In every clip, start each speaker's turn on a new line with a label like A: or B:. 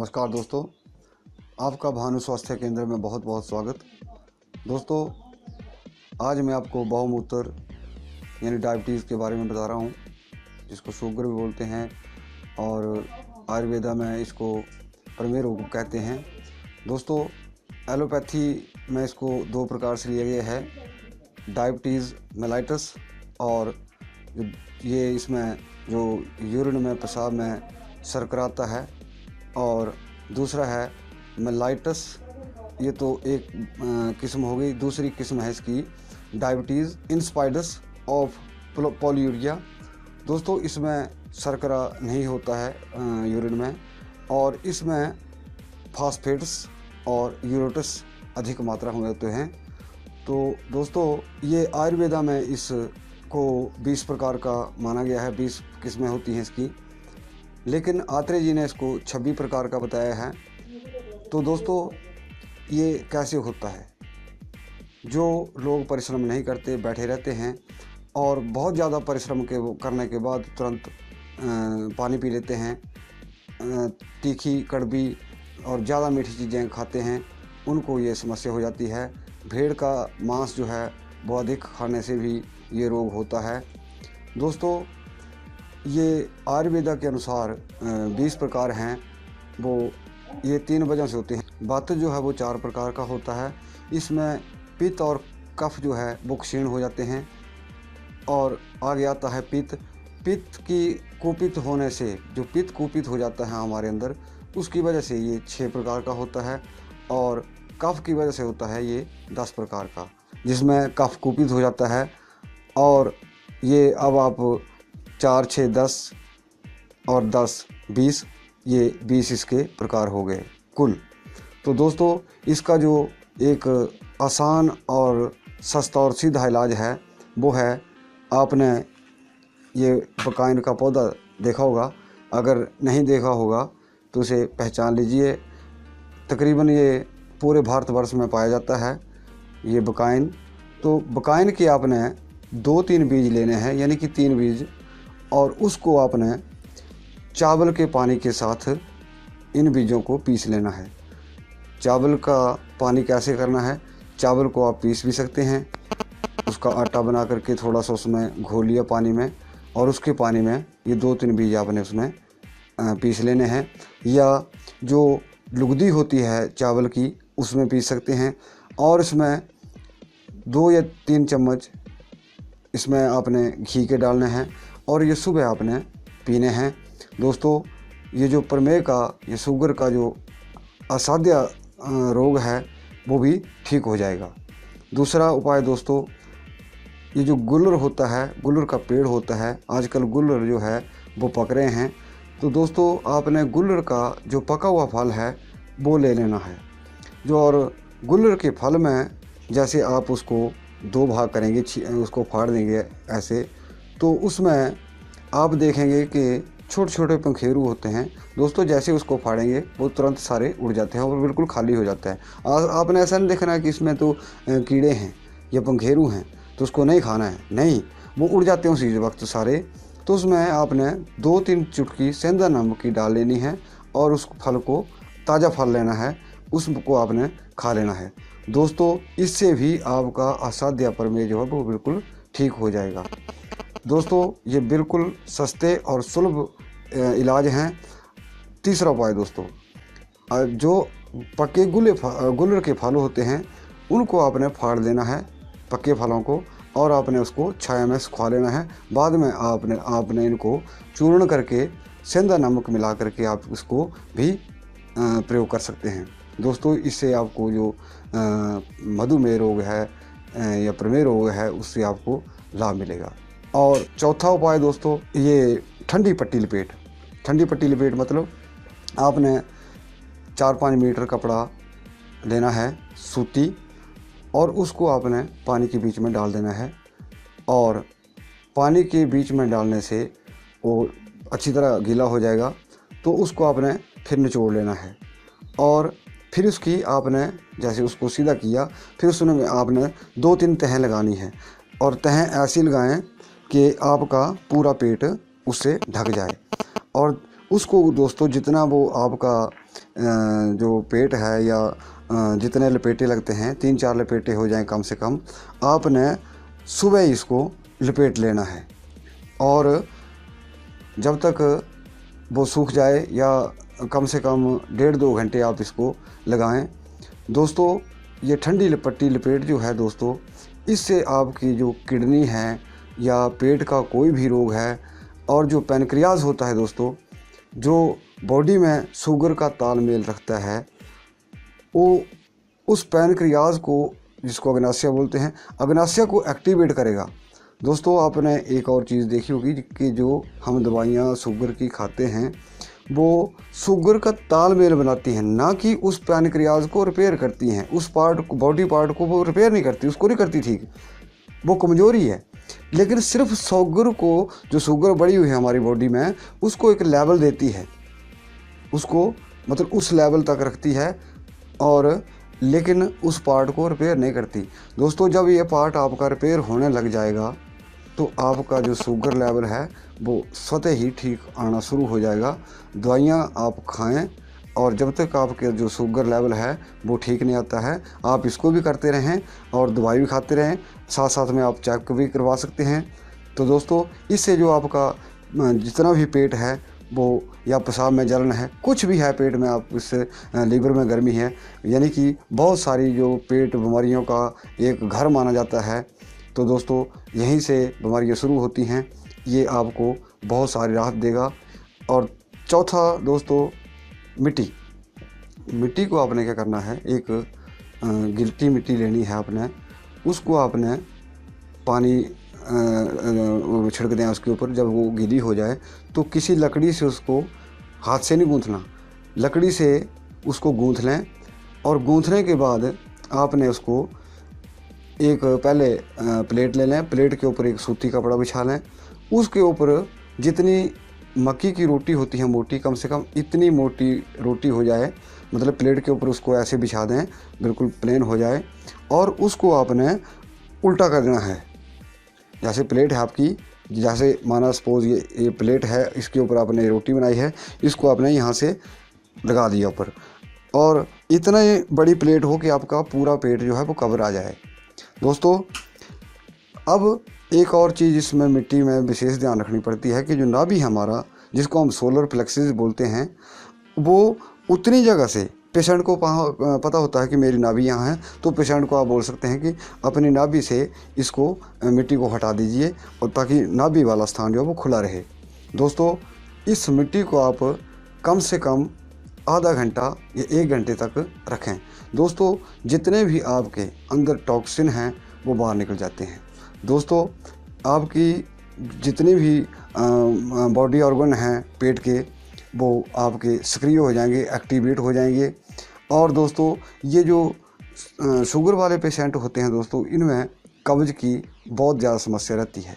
A: नमस्कार दोस्तों, आपका भानु स्वास्थ्य केंद्र में बहुत बहुत स्वागत। दोस्तों, आज मैं आपको बहुमूत्र यानी डायबिटीज़ के बारे में बता रहा हूँ, जिसको शुगर भी बोलते हैं और आयुर्वेदा में इसको प्रमेय रोग कहते हैं। दोस्तों, एलोपैथी में इसको दो प्रकार से लिया गया है, डायबिटीज़ मेलाइटस और ये इसमें जो यूरिन में पेशाब में शर्करा आता है, और दूसरा है मेलाइटस। ये तो एक किस्म हो गई। दूसरी किस्म है इसकी डायबिटीज़ इंस्पाइडस ऑफ पॉलीयूरिया। दोस्तों, इसमें शर्करा नहीं होता है यूरिन में, और इसमें फास्फेट्स और यूरेटस अधिक मात्रा में होते हैं। तो दोस्तों, ये आयुर्वेदा में इसको 20 प्रकार का माना गया है, 20 किस्में होती हैं इसकी, लेकिन आत्रेय जी ने इसको 26 प्रकार का बताया है। तो दोस्तों, ये कैसे होता है? जो लोग परिश्रम नहीं करते, बैठे रहते हैं और बहुत ज़्यादा परिश्रम करने के बाद तुरंत पानी पी लेते हैं, तीखी कड़वी और ज़्यादा मीठी चीज़ें खाते हैं, उनको ये समस्या हो जाती है। भेड़ का मांस जो है वो अधिक खाने से भी ये रोग होता है। दोस्तों, ये आयुर्वेदा के अनुसार 20 प्रकार हैं, वो ये 3 वजह से होते हैं। वात जो है वो 4 प्रकार का होता है। इसमें पित्त और कफ जो है वो क्षीण हो जाते हैं, और आगे आता है पित्त। पित्त की कुपित होने से, जो पित्त कुपित हो जाता है हमारे अंदर, उसकी वजह से ये 6 प्रकार का होता है, और कफ की वजह से होता है ये 10 प्रकार का, जिसमें कफ कुपित हो जाता है। और ये अब आप 4, 6, 10 और 10, 20, ये 20 इसके प्रकार हो गए कुल। तो दोस्तों, इसका जो एक आसान और सस्ता और सीधा इलाज है वो है, आपने ये बकाइन का पौधा देखा होगा, अगर नहीं देखा होगा तो उसे पहचान लीजिए। तकरीबन ये पूरे भारतवर्ष में पाया जाता है ये बकाइन। तो बकाइन के आपने 2-3 बीज लेने हैं, यानी कि 3 बीज, और उसको आपने चावल के पानी के साथ इन बीजों को पीस लेना है। चावल का पानी कैसे करना है? चावल को आप पीस भी सकते हैं, उसका आटा बना करके थोड़ा सा उसमें घोल लिया पानी में, और उसके पानी में ये 2-3 बीज आपने उसमें पीस लेने हैं। या जो लुगदी होती है चावल की, उसमें पीस सकते हैं, और इसमें 2 या 3 चम्मच इसमें आपने घी के डालने हैं, और ये सुबह आपने पीने हैं। दोस्तों, ये जो प्रमेय का, ये शुगर का जो असाध्य रोग है वो भी ठीक हो जाएगा। दूसरा उपाय दोस्तों, ये जो गुल्लर होता है, गुल्लर का पेड़ होता है, आजकल गुल्लर जो है वो पक रहे हैं। तो दोस्तों, आपने गुल्लर का जो पका हुआ फल है वो ले लेना है। और गुल्लर के फल में जैसे आप उसको 2 भाग करेंगे, उसको फाड़ देंगे ऐसे, तो उसमें आप देखेंगे कि छोटे छोटे पंखेरु होते हैं। दोस्तों, जैसे उसको फाड़ेंगे वो तुरंत सारे उड़ जाते हैं और बिल्कुल खाली हो जाता है। आपने ऐसा नहीं देखना है कि इसमें तो कीड़े हैं या पंखेरु हैं तो उसको नहीं खाना है, नहीं, वो उड़ जाते हैं उसी वक्त सारे। तो उसमें आपने 2-3 चुटकी सेंधा नमक की डाल लेनी है, और उस फल को, ताज़ा फल लेना है, उसको आपने खा लेना है। दोस्तों, इससे भी आपका असाध्य प्रमेय जो है वो बिल्कुल ठीक हो जाएगा। दोस्तों, ये बिल्कुल सस्ते और सुलभ इलाज हैं। तीसरा उपाय दोस्तों, जो पके गुल्लर के फल होते हैं उनको आपने फाड़ देना है, पके फलों को, और आपने उसको छाया में सुखा लेना है। बाद में आपने इनको चूर्ण करके सेंधा नमक मिला करके आप उसको भी प्रयोग कर सकते हैं। दोस्तों, इससे आपको जो मधुमेह रोग है या प्रमेह रोग है, उससे आपको लाभ मिलेगा। और चौथा उपाय दोस्तों, ये ठंडी पट्टी लपेट। ठंडी पट्टी लपेट मतलब आपने 4-5 मीटर कपड़ा लेना है सूती, और उसको आपने पानी के बीच में डाल देना है, और पानी के बीच में डालने से वो अच्छी तरह गीला हो जाएगा। तो उसको आपने फिर निचोड़ लेना है, और फिर उसकी आपने जैसे उसको सीधा किया, फिर उसमें आपने 2-3 तह लगानी है, और तह ऐसी लगाएं कि आपका पूरा पेट उससे ढक जाए। और उसको दोस्तों जितना वो आपका जो पेट है या जितने लपेटे लगते हैं, 3-4 लपेटे हो जाएं कम से कम, आपने सुबह इसको लपेट लेना है और जब तक वो सूख जाए या कम से कम 1.5-2 घंटे आप इसको लगाएं। दोस्तों ये ठंडी पट्टी लपेट जो है दोस्तों, इससे आपकी जो किडनी है या पेट का कोई भी रोग है और जो पैनक्रियाज होता है दोस्तों, जो बॉडी में शुगर का तालमेल रखता है, वो उस पैनक्रियाज को, जिसको अग्नाशय बोलते हैं, अग्नाशय को एक्टिवेट करेगा। दोस्तों आपने एक और चीज़ देखी होगी कि जो हम दवाइयाँ शुगर की खाते हैं वो शुगर का तालमेल बनाती हैं, ना कि उस पैनक्रियाज को रिपेयर करती हैं। उस पार्ट को, बॉडी पार्ट को वो रिपेयर नहीं करती, उसको नहीं करती ठीक, वो कमज़ोरी है। लेकिन सिर्फ शुगर को, जो शुगर बढ़ी हुई है हमारी बॉडी में, उसको एक लेवल देती है, उसको मतलब उस लेवल तक रखती है, और लेकिन उस पार्ट को रिपेयर नहीं करती। दोस्तों जब ये पार्ट आपका रिपेयर होने लग जाएगा तो आपका जो शुगर लेवल है वो स्वतः ही ठीक आना शुरू हो जाएगा। दवाइयाँ आप खाएं और जब तक आपके जो शुगर लेवल है वो ठीक नहीं आता है, आप इसको भी करते रहें और दवाई भी खाते रहें, साथ साथ में आप चेक भी करवा सकते हैं। तो दोस्तों इससे जो आपका जितना भी पेट है वो, या पेशाब में जलन है, कुछ भी है पेट में, आप इससे लीवर में गर्मी है, यानी कि बहुत सारी जो पेट बीमारियों का एक घर माना जाता है, तो दोस्तों यहीं से बीमारियां शुरू होती हैं। ये आपको बहुत सारी राहत देगा। और चौथा दोस्तों, मिट्टी को आपने क्या करना है, एक गिल्टी मिट्टी लेनी है आपने, उसको आपने पानी छिड़क दें उसके ऊपर। जब वो गीली हो जाए तो किसी लकड़ी से उसको, हाथ से नहीं गूंथना, लकड़ी से उसको गूंथ लें, और गूंथने के बाद आपने उसको एक पहले प्लेट ले लें, प्लेट के ऊपर एक सूती कपड़ा बिछा लें, उसके ऊपर जितनी मक्की की रोटी होती है मोटी, कम से कम इतनी मोटी रोटी हो जाए, मतलब प्लेट के ऊपर उसको ऐसे बिछा दें, बिल्कुल प्लेन हो जाए, और उसको आपने उल्टा कर देना है। जैसे प्लेट है आपकी, जैसे माना सपोज ये प्लेट है, इसके ऊपर आपने रोटी बनाई है, इसको आपने यहाँ से लगा दिया ऊपर, और इतना बड़ी प्लेट हो कि आपका पूरा पेट जो है वो कवर आ जाए। दोस्तों अब एक और चीज़ इसमें मिट्टी में विशेष ध्यान रखनी पड़ती है कि जो नाभि हमारा, जिसको हम सोलर प्लेक्सिस बोलते हैं, वो उतनी जगह से पेशेंट को पता होता है कि मेरी नाभि यहाँ है, तो पेशेंट को आप बोल सकते हैं कि अपनी नाभि से इसको मिट्टी को हटा दीजिए, और ताकि नाभि वाला स्थान जो है वो खुला रहे। दोस्तों इस मिट्टी को आप कम से कम आधा घंटा या 1 घंटे तक रखें। दोस्तों जितने भी आपके अंदर टॉक्सिन हैं वो बाहर निकल जाते हैं। दोस्तों आपकी जितनी भी बॉडी ऑर्गन हैं पेट के, वो आपके सक्रिय हो जाएंगे, एक्टिवेट हो जाएंगे। और दोस्तों ये जो शुगर वाले पेशेंट होते हैं दोस्तों, इनमें कब्ज़ की बहुत ज़्यादा समस्या रहती है।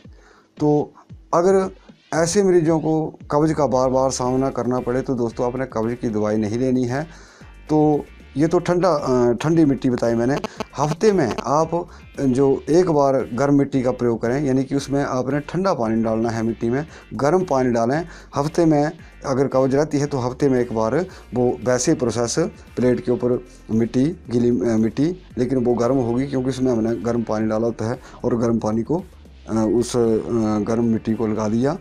A: तो अगर ऐसे मरीजों को कब्ज़ का बार बार सामना करना पड़े तो दोस्तों आपने कब्ज़ की दवाई नहीं लेनी है। तो ये तो ठंडी मिट्टी बताई मैंने। हफ्ते में आप जो एक बार गर्म मिट्टी का प्रयोग करें, यानी कि उसमें आपने ठंडा पानी डालना है, मिट्टी में गर्म पानी डालें। हफ्ते में अगर कब्ज़ रहती है तो हफ्ते में एक बार वो वैसे प्रोसेस, प्लेट के ऊपर मिट्टी, गीली मिट्टी, लेकिन वो गर्म होगी क्योंकि उसमें हमने गर्म पानी डाला होता है, और गर्म पानी को उस गर्म मिट्टी को लगा दिया,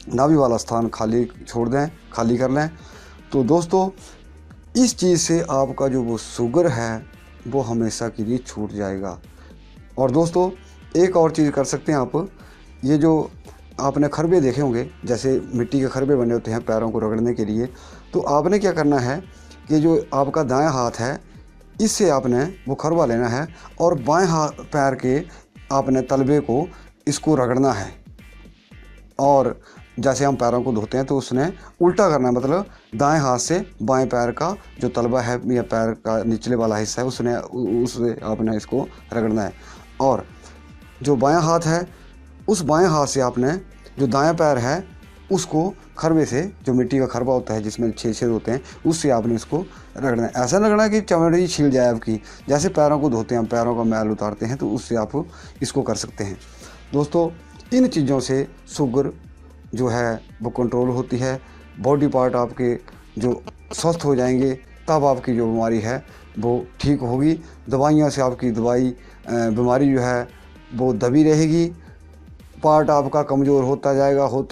A: नाभि वाला स्थान खाली छोड़ दें, खाली कर लें। तो दोस्तों इस चीज़ से आपका जो वो शुगर है वो हमेशा के लिए छूट जाएगा। और दोस्तों एक और चीज़ कर सकते हैं आप, ये जो आपने खरबे देखे होंगे, जैसे मिट्टी के खरबे बने होते हैं पैरों को रगड़ने के लिए, तो आपने क्या करना है कि जो आपका दायां हाथ है, इससे आपने वो खरबा लेना है और बाएं हाथ पैर के आपने तलबे को इसको रगड़ना है। और जैसे हम पैरों को धोते हैं तो उसने उल्टा करना है, मतलब दाएं हाथ से बाएं पैर का जो तलबा है या पैर का निचले वाला हिस्सा है उससे आपने इसको रगड़ना है। और जो बायां हाथ है, उस बाएं हाथ से आपने जो दायां पैर है उसको खरबे से, जो मिट्टी का खरबा होता है जिसमें छेद होते हैं, उससे आपने इसको रगड़ना है। ऐसा रगड़ना है कि चमड़ी छील जाए आपकी। जैसे पैरों को धोते हैं, हम पैरों का मैल उतारते हैं, तो उससे आप इसको कर सकते हैं। दोस्तों इन चीज़ों से शुगर जो है वो कंट्रोल होती है। बॉडी पार्ट आपके जो स्वस्थ हो जाएंगे, तब आपकी जो बीमारी है वो ठीक होगी। दवाइयों से आपकी बीमारी जो है वो दबी रहेगी, पार्ट आपका कमज़ोर होता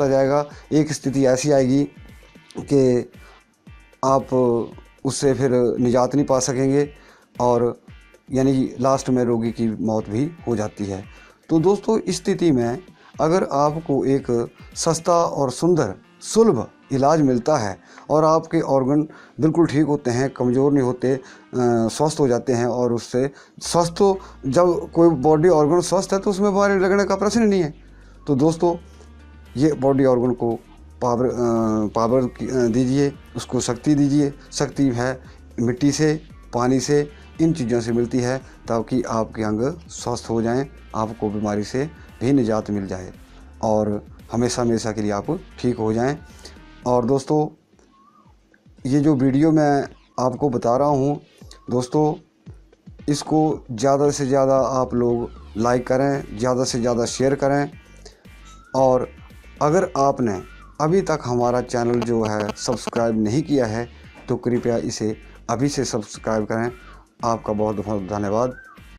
A: जाएगा। एक स्थिति ऐसी आएगी कि आप उससे फिर निजात नहीं पा सकेंगे और यानी कि लास्ट में रोगी की मौत भी हो जाती है। तो दोस्तों, इस स्थिति में अगर आपको एक सस्ता और सुंदर सुलभ इलाज मिलता है और आपके ऑर्गन बिल्कुल ठीक होते हैं, कमज़ोर नहीं होते, स्वस्थ हो जाते हैं, और उससे स्वस्थ हो, जब कोई बॉडी ऑर्गन स्वस्थ है तो उसमें बीमारी लगने का प्रश्न नहीं है। तो दोस्तों, ये बॉडी ऑर्गन को पावर दीजिए, उसको शक्ति दीजिए। शक्ति है मिट्टी से, पानी से, इन चीज़ों से मिलती है, ताकि आपके अंग स्वस्थ हो जाएं, आपको बीमारी से भी निजात मिल जाए और हमेशा हमेशा के लिए आप ठीक हो जाएं। और दोस्तों, ये जो वीडियो मैं आपको बता रहा हूँ दोस्तों, इसको ज़्यादा से ज़्यादा आप लोग लाइक करें, ज़्यादा से ज़्यादा शेयर करें। और अगर आपने अभी तक हमारा चैनल जो है सब्सक्राइब नहीं किया है तो कृपया इसे अभी से सब्सक्राइब करें। आपका बहुत बहुत धन्यवाद।